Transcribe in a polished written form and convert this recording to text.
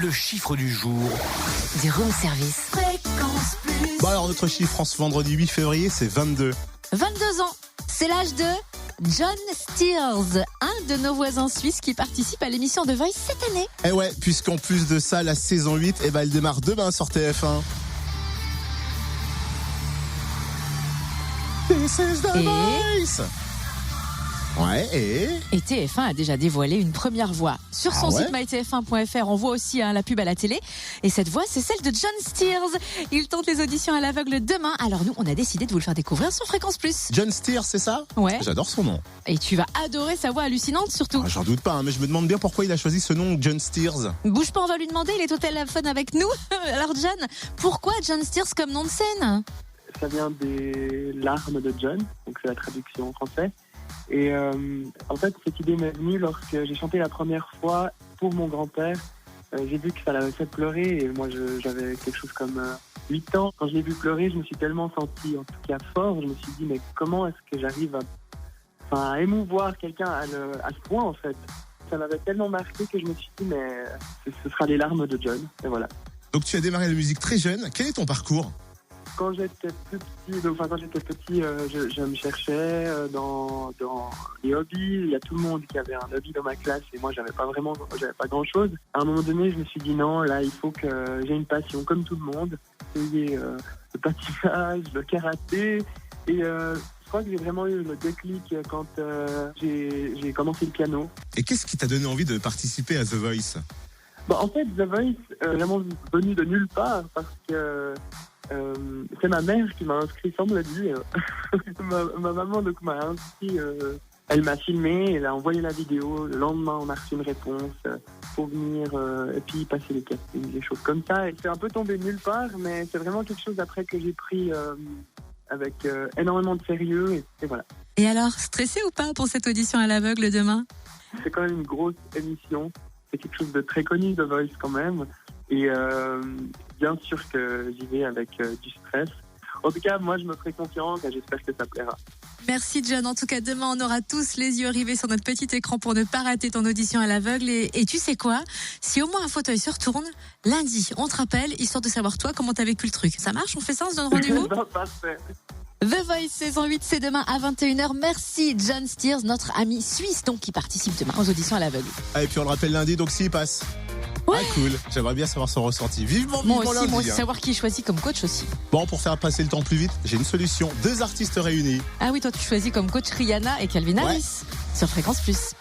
le chiffre du jour Du room service. Fréquence Plus. Bon alors notre chiffre en ce vendredi 8 février c'est 22. 22 ans, c'est l'âge de John Steers, un de nos voisins suisses qui participe à l'émission The Voice cette année. Et ouais, puisqu'en plus de ça, la saison 8, elle démarre demain sur TF1. This is the voice. Ouais, Et TF1 a déjà dévoilé une première voix. Sur son site mytf1.fr, on voit aussi la pub à la télé. Et cette voix, c'est celle de John Steers. Il tente les auditions à l'aveugle demain. Alors nous, on a décidé de vous le faire découvrir sur Fréquence Plus. John Steers, c'est ça? Ouais. J'adore son nom. Et tu vas adorer sa voix hallucinante surtout. J'en doute pas, mais je me demande bien pourquoi il a choisi ce nom, John Steers. Bouge pas, on va lui demander, il est au téléphone avec nous. Alors John, pourquoi John Steers comme nom de scène? Ça vient des larmes de John, donc c'est la traduction en français. Et en fait, cette idée m'est venue lorsque j'ai chanté la première fois pour mon grand-père. J'ai vu que ça l'avait fait pleurer et moi j'avais quelque chose comme 8 ans. Quand je l'ai vu pleurer, je me suis tellement senti en tout cas fort. Je me suis dit mais comment est-ce que j'arrive à émouvoir quelqu'un à ce point en fait. Ça m'avait tellement marqué que je me suis dit mais ce sera les larmes de John. Et voilà. Donc tu as démarré la musique très jeune. Quel est ton parcours? Quand j'étais petit, je me cherchais dans les hobbies. Il y a tout le monde qui avait un hobby dans ma classe et moi j'avais pas grand chose. À un moment donné, je me suis dit non, là il faut que j'ai une passion comme tout le monde. Essayer le patinage, le karaté et je crois que j'ai vraiment eu le déclic quand j'ai commencé le piano. Et qu'est-ce qui t'a donné envie de participer à The Voice? En fait, The Voice est vraiment venu de nulle part parce que c'est ma mère qui m'a inscrit sans me le dire. ma maman donc m'a inscrit, elle m'a filmé, elle a envoyé la vidéo. Le lendemain, on a reçu une réponse pour venir et puis passer les castings, des choses comme ça. Et c'est un peu tombé nulle part, mais c'est vraiment quelque chose après que j'ai pris avec énormément de sérieux et voilà. Et alors, stressé ou pas pour cette audition à l'aveugle demain? C'est quand même une grosse émission. C'est quelque chose de très connu, The Voice quand même. Et bien sûr que j'y vais avec du stress. En tout cas, moi, je me ferai confiance et j'espère que ça plaira. Merci John. En tout cas, demain, on aura tous les yeux rivés sur notre petit écran pour ne pas rater ton audition à l'aveugle. Et tu sais quoi? Si au moins un fauteuil se retourne, lundi, on te rappelle, histoire de savoir toi comment t'as vécu le truc. Ça marche? On fait ça? On se donne rendez-vous? Parfait. The Voice saison 8, c'est demain à 21h. Merci John Steers, notre ami suisse, donc, qui participe demain aux auditions à l'aveugle. Ah, et puis on le rappelle lundi, donc s'il passe. Ouais. Ah cool, j'aimerais bien savoir son ressenti. Vivement Moi lundi, aussi, savoir qui choisit comme coach aussi. Bon, pour faire passer le temps plus vite, j'ai une solution. 2 artistes réunis. Ah oui, toi tu choisis comme coach Rihanna et Calvin Harris sur Fréquence Plus.